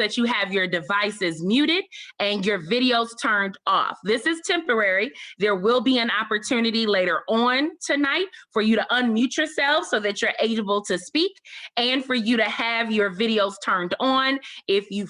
that you have your devices muted and your videos turned off. This is temporary. There will be an opportunity later on tonight for you to unmute yourself so that you're able to speak, and for you to have your videos turned on if you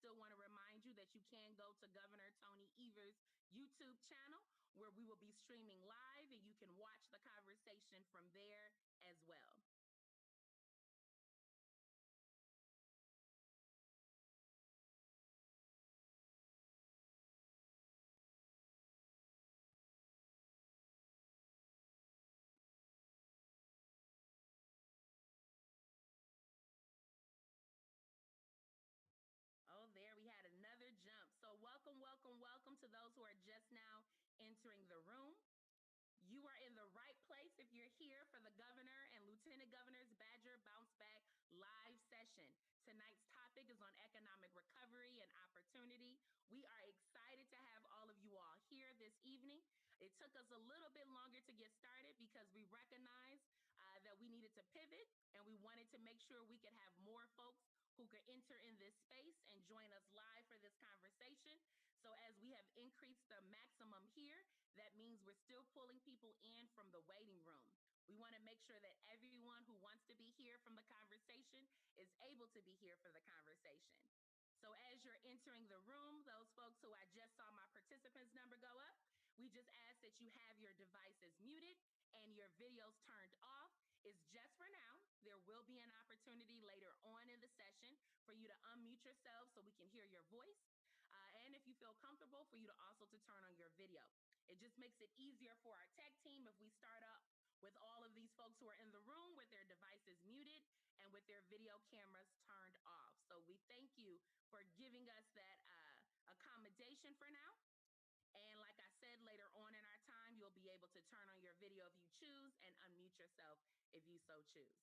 still want to remind you that you can go to Governor Tony Evers' YouTube channel where we will be streaming live and you can watch the conversation from there as well. Oh, there we had another jump. So welcome, welcome, welcome to those who are just now entering the room. You are in the right place if you're here for the Governor and Lieutenant Governor's Badger Bounceback live session. Tonight's topic is on economic recovery and opportunity. We are excited to have all of you all here this evening. It took us a little bit longer to get started because we recognized that we needed to pivot and we wanted to make sure we could have more folks who could enter in this space and join us live for this conversation. So as we have increased the maximum here, that means we're still pulling people in from the waiting room. We want to make sure that everyone who wants to be here from the conversation is able to be here for the conversation. So as you're entering the room, those folks who I just saw my participants number go up, we just ask that you have your devices muted and your videos turned off. It's just for now. There will be an opportunity later on in the session for you to unmute yourself so we can hear your voice. And if you feel comfortable, for you to also to turn on your video. It just makes it easier for our tech team if we start up with all of these folks who are in the room with their devices muted and with their video cameras turned off. So we thank you for giving us that accommodation for now. And like I said, later on in our time, you'll be able to turn on your video if you choose and unmute yourself if you so choose.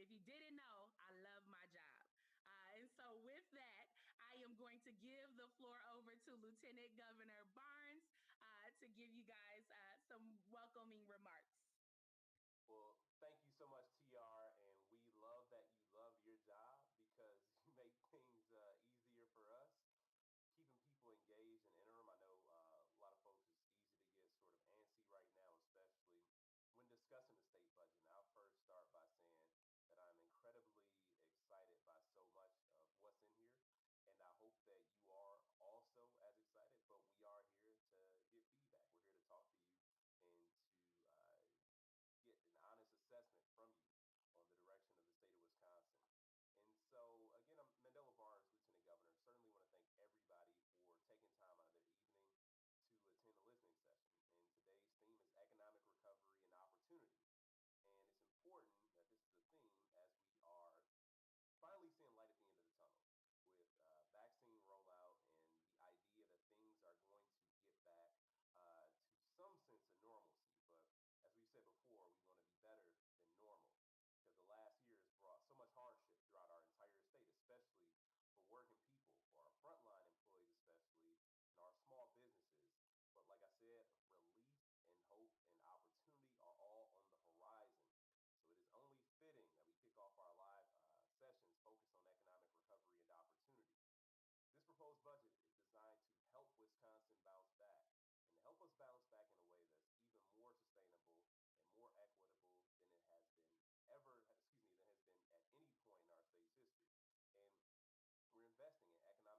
if you didn't know, I love my job. And so with that, I am going to give the floor over to Lieutenant Governor Barnes to give you guys some welcoming remarks. Well, thank you so much, TR, and we love that you love your job because you make things easier for us, keeping people engaged in interim. I know a lot of folks, it's easy to get sort of antsy right now, especially when discussing the state budget. And I'll first start by saying that I'm incredibly excited by so much of what's in here, and I hope that you are also as excited. But we are here to get feedback. We're here to talk to you and to get an honest assessment from you on the direction of the state of Wisconsin. And so, again, I'm Mandela Barnes, Lieutenant Governor. Certainly want to thank everybody for taking time out of their evening to attend the listening session. And today's theme is economic recovery and opportunity. And it's important that this is a theme as we are finally seeing light at the end of the tunnel with vaccine rollout and the idea that things are going to get back to some sense of normalcy. But as we said before, we want to be better than normal because the last year has brought so much hardship throughout our entire state, especially for working people, for our frontline employees, especially, and our small businesses. But like I said, relief and hope and opportunity are all on the horizon. So it is only fitting that we kick off our live sessions focused on economic recovery and opportunity. This proposed budget is designed to help Wisconsin bounce back and help us bounce back in a way that's even more sustainable and more equitable than it has been than has been at any point in our state's history. And we're investing in economic support and relief for every part of our state,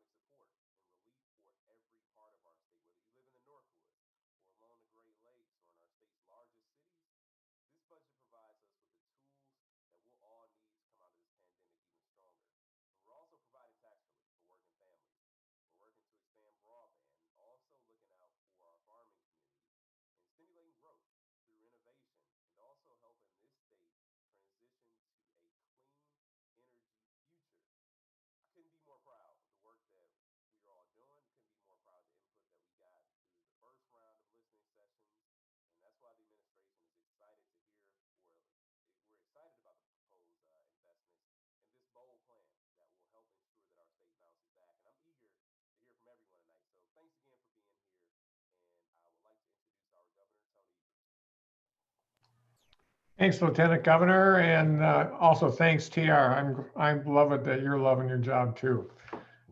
whether you live in the Northwoods or along the Great Lakes or in our state's largest cities. This budget provides us with the tools that we'll all need to come out of this pandemic even stronger. And we're also providing tax relief for working families. We're working to expand broadband and also looking out for our farming communities and stimulating growth through innovation and also helping this state transition to a clean energy future. I couldn't be more proud of the work that we are all doing. Couldn't be more proud of the input that we got through the first round of listening sessions. And that's why the administration is excited to hear, or we're excited about the proposed investments and this bold plan that will help ensure that our state bounces back. And I'm eager to hear from everyone tonight. So thanks again for being here. And I would like to introduce our governor, Tony Evers. Thanks, Lieutenant Governor, and also thanks, TR. I'm loving that you're loving your job too.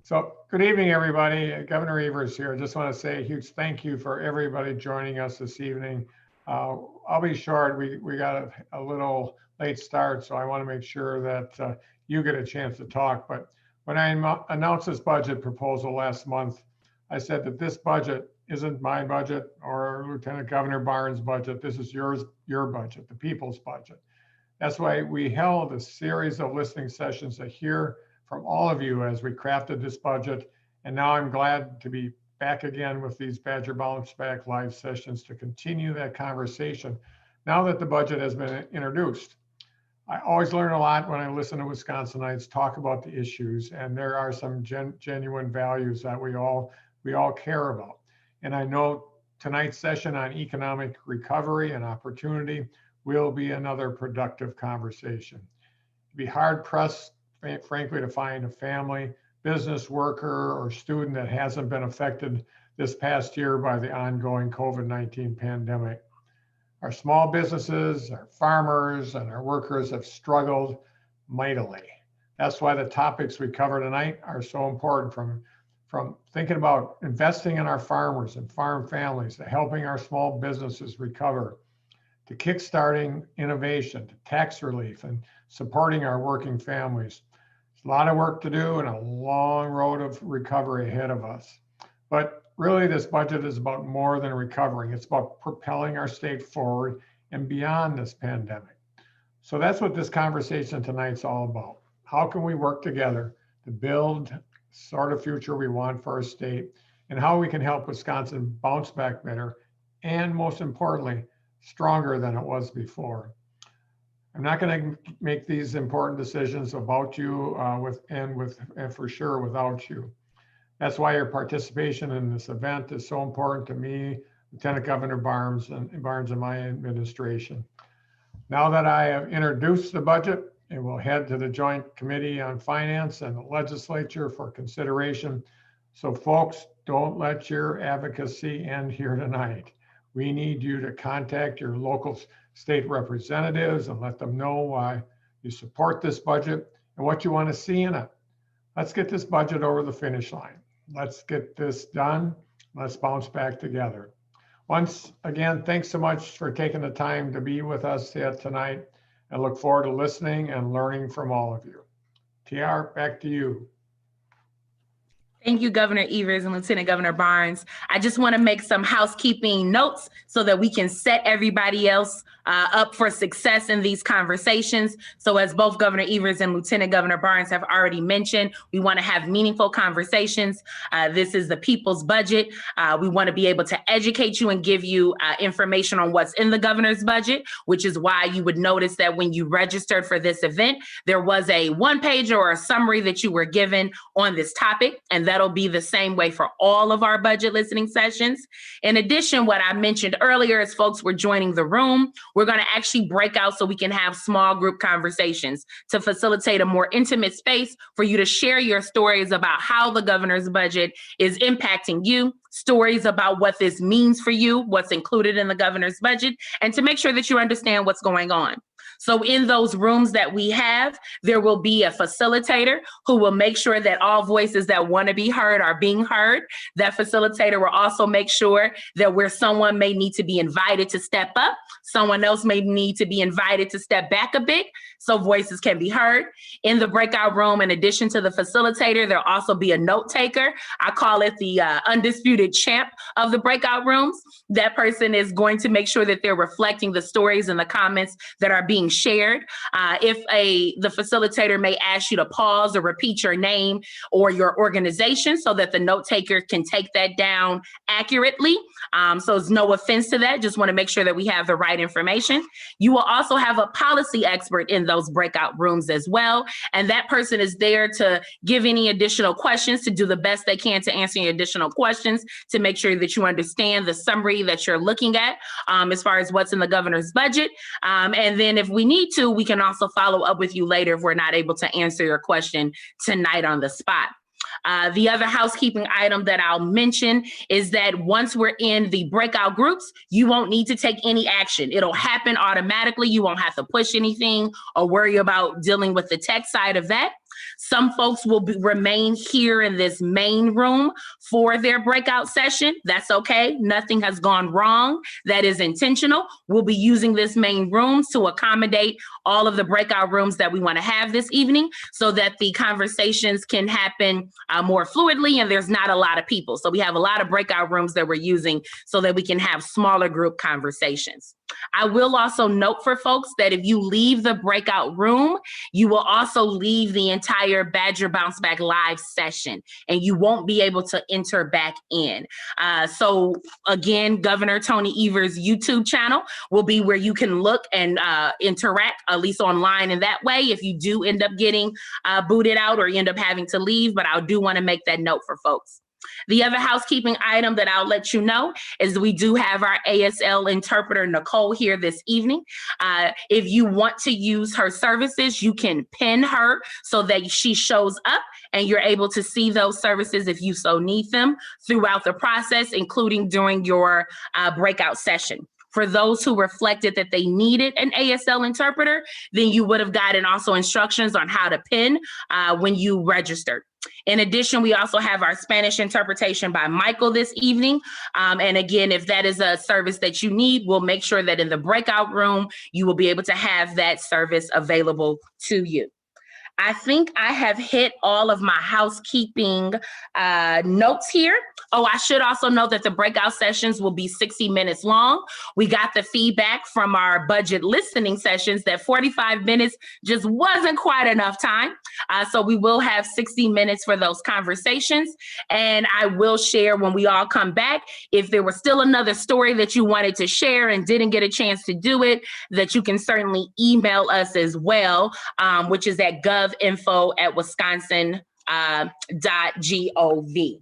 So, good evening, everybody. Governor Evers here. I just want to say a huge thank you for everybody joining us this evening. I'll be short. We got a little late start, so I want to make sure that you get a chance to talk. But when I announced this budget proposal last month, I said that this budget isn't my budget or Lieutenant Governor Barnes' budget. This is your budget, the people's budget. That's why we held a series of listening sessions to hear from all of you as we crafted this budget. And now I'm glad to be back again with these Badger Bounceback live sessions to continue that conversation now that the budget has been introduced. I always learn a lot when I listen to Wisconsinites talk about the issues, and there are some genuine values that we all care about. And I know tonight's session on economic recovery and opportunity will be another productive conversation. It'd be hard pressed, frankly, to find a family, business worker, or student that hasn't been affected this past year by the ongoing COVID-19 pandemic. Our small businesses, our farmers, and our workers have struggled mightily. That's why the topics we cover tonight are so important, from thinking about investing in our farmers and farm families, to helping our small businesses recover, to kickstarting innovation, to tax relief, and supporting our working families. There's a lot of work to do and a long road of recovery ahead of us. But really, this budget is about more than recovering. It's about propelling our state forward and beyond this pandemic. So that's what this conversation tonight's all about. How can we work together to build sort of future we want for our state, and how we can help Wisconsin bounce back better, and most importantly, stronger than it was before. I'm not going to make these important decisions about you and for sure without you. That's why your participation in this event is so important to me, Lieutenant Governor Barnes and my administration. Now that I have introduced the budget, It will head to the Joint Committee on Finance and the Legislature for consideration. So folks, don't let your advocacy end here tonight. We need you to contact your local state representatives and let them know why you support this budget and what you want to see in it. Let's get this budget over the finish line. Let's get this done. Let's bounce back together. Once again, thanks so much for taking the time to be with us here tonight. I look forward to listening and learning from all of you. TR, back to you. Thank you, Governor Evers and Lieutenant Governor Barnes. I just want to make some housekeeping notes so that we can set everybody else up for success in these conversations. So as both Governor Evers and Lieutenant Governor Barnes have already mentioned, we want to have meaningful conversations. This is the people's budget. We want to be able to educate you and give you information on what's in the governor's budget, which is why you would notice that when you registered for this event, there was a one-pager or a summary that you were given on this topic, and that'll be the same way for all of our budget listening sessions. In addition, what I mentioned earlier, as folks were joining the room, we're going to actually break out so we can have small group conversations to facilitate a more intimate space for you to share your stories about how the governor's budget is impacting you, stories about what this means for you, what's included in the governor's budget, and to make sure that you understand what's going on. So in those rooms that we have, there will be a facilitator who will make sure that all voices that want to be heard are being heard. That facilitator will also make sure that where someone may need to be invited to step up, someone else may need to be invited to step back a bit so voices can be heard. In the breakout room, in addition to the facilitator, there'll also be a note taker. I call it the undisputed champ of the breakout rooms. That person is going to make sure that they're reflecting the stories and the comments that are being shared. If the facilitator may ask you to pause or repeat your name or your organization so that the note taker can take that down accurately. So it's no offense to that. Just want to make sure that we have the right information. You will also have a policy expert in those breakout rooms as well. And that person is there to give any additional questions, to do the best they can to answer any additional questions, to make sure that you understand the summary that you're looking at as far as what's in the governor's budget. And then if we need to, we can also follow up with you later if we're not able to answer your question tonight on the spot. The other housekeeping item that I'll mention is that once we're in the breakout groups, you won't need to take any action. It'll happen automatically. You won't have to push anything or worry about dealing with the tech side of that. Some folks will remain here in this main room for their breakout session. That's okay. Nothing has gone wrong. That is intentional. We'll be using this main room to accommodate all of the breakout rooms that we want to have this evening so that the conversations can happen more fluidly and there's not a lot of people. So we have a lot of breakout rooms that we're using so that we can have smaller group conversations. I will also note for folks that if you leave the breakout room, you will also leave the entire Badger Bounceback live session and you won't be able to enter back in. So again, Governor Tony Evers' YouTube channel will be where you can look and interact, at least online in that way, if you do end up getting booted out or you end up having to leave, but I do want to make that note for folks. The other housekeeping item that I'll let you know is we do have our ASL interpreter, Nicole, here this evening. If you want to use her services, you can pin her so that she shows up and you're able to see those services if you so need them throughout the process, including during your breakout session. For those who reflected that they needed an ASL interpreter, then you would have gotten also instructions on how to pin when you registered. In addition, we also have our Spanish interpretation by Michael this evening. And again, if that is a service that you need, we'll make sure that in the breakout room, you will be able to have that service available to you. I think I have hit all of my housekeeping notes here. Oh, I should also note that the breakout sessions will be 60 minutes long. We got the feedback from our budget listening sessions that 45 minutes just wasn't quite enough time. So we will have 60 minutes for those conversations. And I will share when we all come back, if there was still another story that you wanted to share and didn't get a chance to do it, that you can certainly email us as well, which is at govinfo@wisconsin.gov.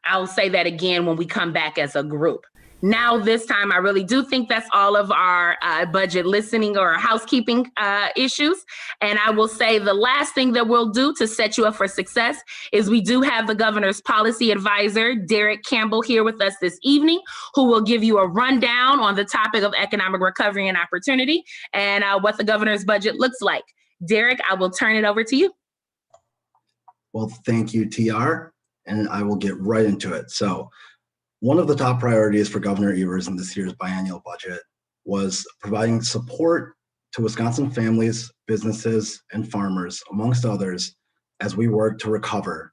I'll say that again when we come back as a group. Now, this time, I really do think that's all of our budget listening or housekeeping issues. And I will say the last thing that we'll do to set you up for success is we do have the governor's policy advisor, Derek Campbell, here with us this evening, who will give you a rundown on the topic of economic recovery and opportunity and what the governor's budget looks like. Derek, I will turn it over to you. Well, thank you, TR, and I will get right into it. So, one of the top priorities for Governor Evers in this year's biennial budget was providing support to Wisconsin families, businesses, and farmers, amongst others, as we work to recover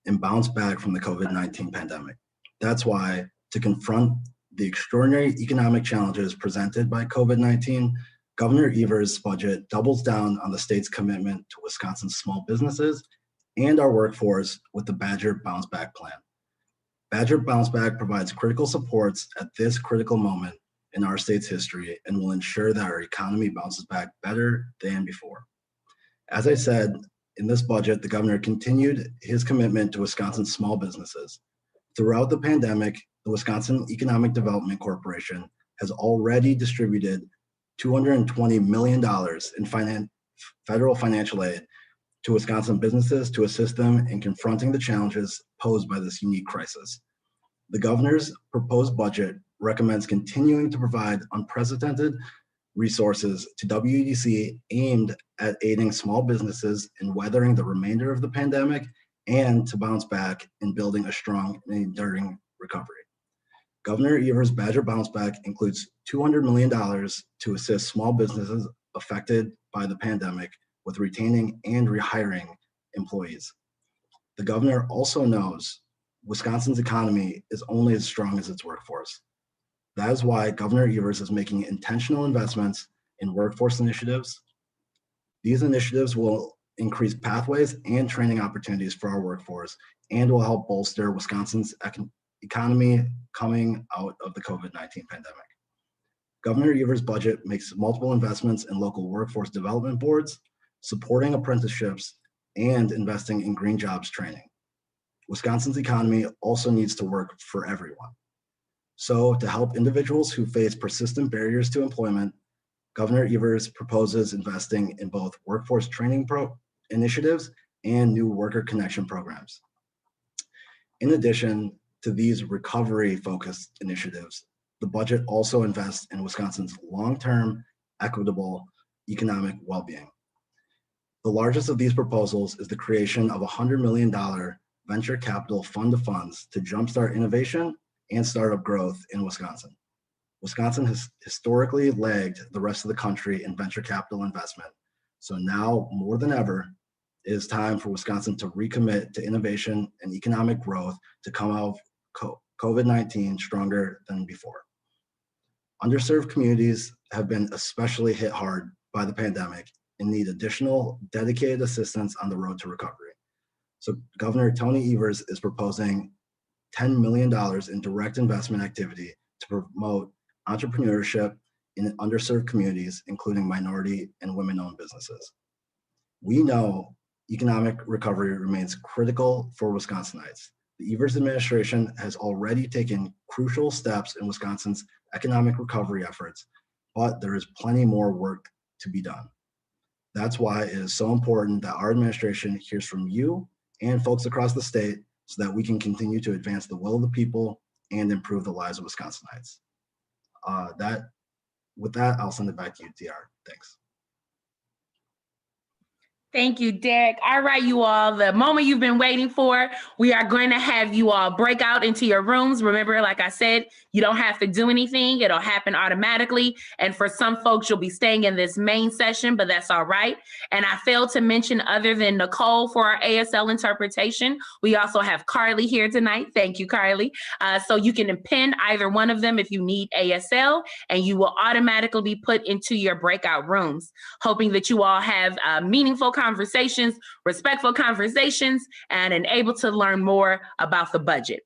and bounce back from the COVID-19 pandemic. That's why, to confront the extraordinary economic challenges presented by COVID-19, Governor Evers' budget doubles down on the state's commitment to Wisconsin's small businesses and our workforce with the Badger Bounceback plan. Badger Bounceback provides critical supports at this critical moment in our state's history and will ensure that our economy bounces back better than before. As I said, in this budget, the governor continued his commitment to Wisconsin's small businesses. Throughout the pandemic, the Wisconsin Economic Development Corporation has already distributed $220 million in federal financial aid to Wisconsin businesses to assist them in confronting the challenges posed by this unique crisis. The governor's proposed budget recommends continuing to provide unprecedented resources to WEDC aimed at aiding small businesses in weathering the remainder of the pandemic and to bounce back in building a strong and enduring recovery. Governor Evers' Badger Bounceback includes $200 million to assist small businesses affected by the pandemic with retaining and rehiring employees. The governor also knows Wisconsin's economy is only as strong as its workforce. That is why Governor Evers is making intentional investments in workforce initiatives. These initiatives will increase pathways and training opportunities for our workforce and will help bolster Wisconsin's economy coming out of the COVID-19 pandemic. Governor Evers' budget makes multiple investments in local workforce development boards, supporting apprenticeships, and investing in green jobs training. Wisconsin's economy also needs to work for everyone. So, to help individuals who face persistent barriers to employment, Governor Evers proposes investing in both workforce training initiatives and new worker connection programs. In addition to these recovery-focused initiatives, the budget also invests in Wisconsin's long-term, equitable economic well-being. The largest of these proposals is the creation of a $100 million venture capital fund of funds to jumpstart innovation and startup growth in Wisconsin. Wisconsin has historically lagged the rest of the country in venture capital investment. So now more than ever, it is time for Wisconsin to recommit to innovation and economic growth to come out of COVID-19 stronger than before. Underserved communities have been especially hit hard by the pandemic and need additional dedicated assistance on the road to recovery. So Governor Tony Evers is proposing $10 million in direct investment activity to promote entrepreneurship in underserved communities, including minority and women-owned businesses. We know economic recovery remains critical for Wisconsinites. The Evers administration has already taken crucial steps in Wisconsin's economic recovery efforts, but there is plenty more work to be done. That's why it is so important that our administration hears from you and folks across the state so that we can continue to advance the will of the people and improve the lives of Wisconsinites. With that, I'll send it back to you, TR. Thanks. Thank you, Derek. All right, you all, the moment you've been waiting for, we are going to have you all break out into your rooms. Remember, like I said, you don't have to do anything. It'll happen automatically. And for some folks, you'll be staying in this main session, but that's all right. And I failed to mention, other than Nicole for our ASL interpretation, we also have Carly here tonight. Thank you, Carly. So you can append either one of them if you need ASL, and you will automatically be put into your breakout rooms. Hoping that you all have meaningful conversations, respectful conversations, and able to learn more about the budget.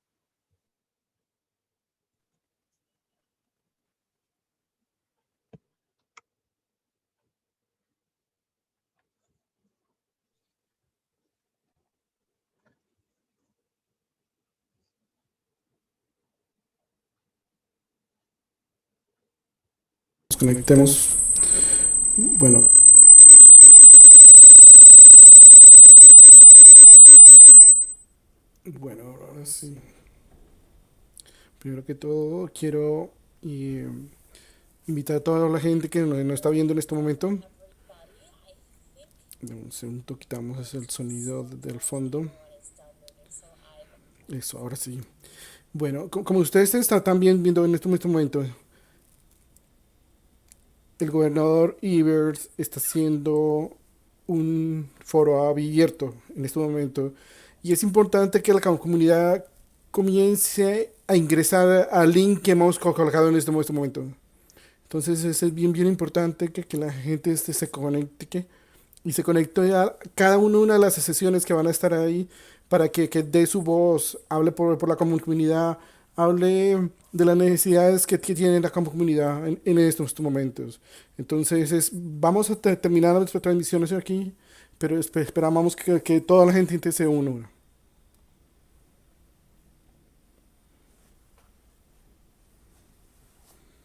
conectemos. Bueno. Bueno, ahora sí. Primero que todo, quiero invitar a toda la gente que nos está viendo en este momento. Un segundo, quitamos el sonido del fondo. Eso, ahora sí. Bueno, como ustedes están bien viendo en este momento, el gobernador Evers está haciendo un foro abierto en este momento y es importante que la comunidad comience a ingresar al link que hemos colocado en este momento. Entonces es bien importante que la gente se conecte y se conecte a cada una de las sesiones que van a estar ahí para que dé su voz, hable por la comunidad, hable de las necesidades que tiene la comunidad en estos momentos. Entonces vamos a terminar nuestras transmisiones aquí, pero esperamos que toda la gente se una.